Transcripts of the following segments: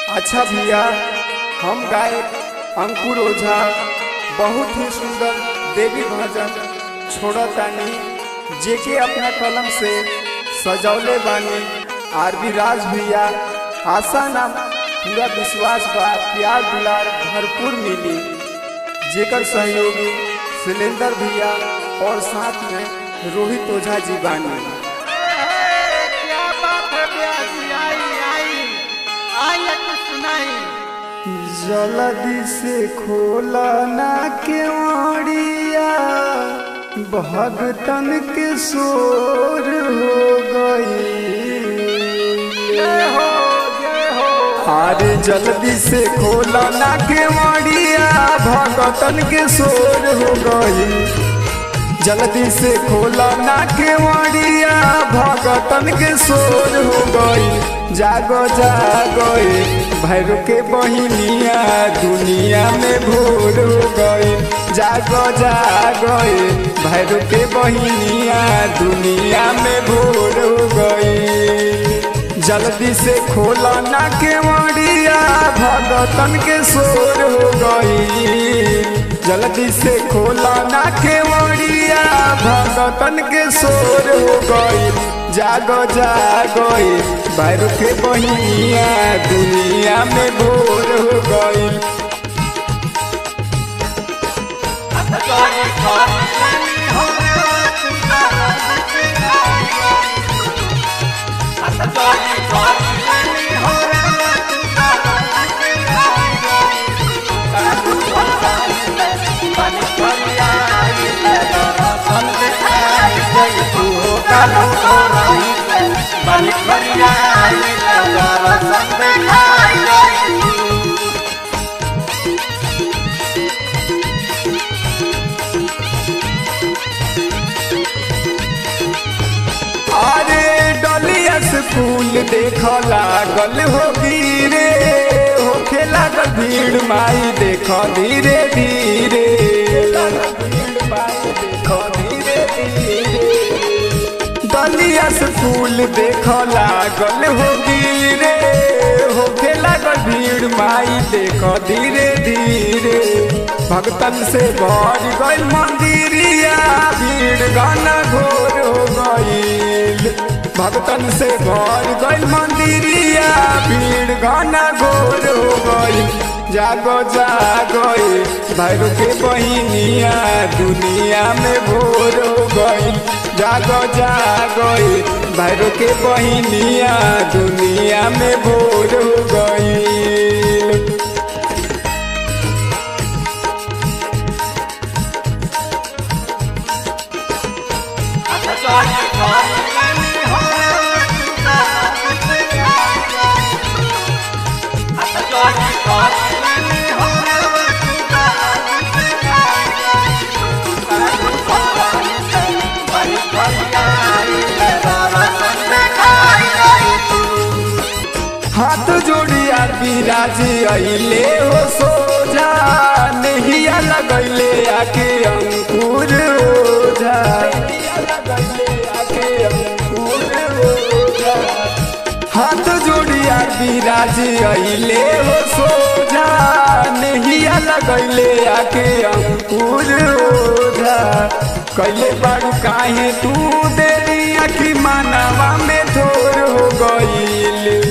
अच्छा भैया, हम गाए अंकुर ओझा बहुत ही सुंदर देवी भजन छोड़तानी जेके अपना कलम से सजौले बानी। आरबी राज भैया आशा ना पूरा विश्वास बा प्यार दुलार भरपूर मिली। जेकर सहयोगी शैलेंद्र भैया और साथ में रोहित ओझा जी बानी। क्या बात है ब्याजी, आई सुनाई। जल्दी से खोला ना केवड़िया, भगतन के शोर हो गई। अरे जल्दी से खोला ना केवड़िया, भगतन के शोर हो गई। जल्दी से खोला ना केवड़िया, भगतन के शोर हो गई। जागो जागो भैरू के बहिनिया, दुनिया में भोर हो गई। जागो जागो भैरू के बहिनिया, दुनिया में भोर हो गई। जल्दी से खोला ना केवड़िया, भगतन के शोर हो गई। जल्दी से खोला ना केवड़िया, भगतन के शोर हो गई। जागो जागो भैरू के बहिनिया, दुनिया में भोर हो गई। अरे डलिया से फूल देख लागल होगी रे, होखे लागल भीड़ माई देख धीरे धीरे। डलिया से फूल देख लागल होगी रे, होखे लागल भीड़ माई देख धीरे धीरे। भक्तन से भर गइल मंदिरिया, भीड़ गाना घोर हो गइल। भक्तन से भर गइल मंदिरिया, भीड़ गाना घोर हो गइल। जागो जागो भैरू के बहिनिया, दुनिया में भोर हो गइल। जागो जागो भैरू के बहिनिया, दुनिया में भोर हो गइल। हाथ जोड़ी आरबी राज अइले हो सोझा, नहिया लगैले आके अंकुर ओझा। हाथ जोड़ी आरबी राज अइले हो सोझा, नहिया लगैले आके अंकुर ओझा। कैले बारू काहे तू देरी, आखी मानवा में थोर हो गइल।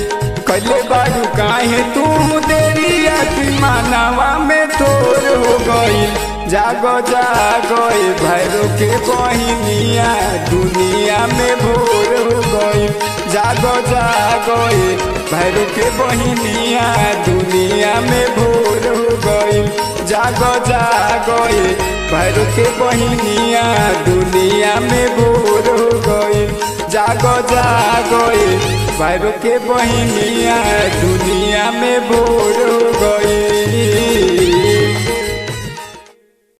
कैले बारू काहे तू देरी, आखी मानवा में थोर हो गइल। जागो जागो भैरू के बहिनिया, दुनिया में भोर हो गइल। जागो जागो भैरू के बहिनिया, दुनिया में भोर हो गइल। जागो जागो भैरू के बहिनिया, दुनिया में भोर हो गइल। जागो जागो भैरू के बहिनिया, दुनिया में भोर हो गइल।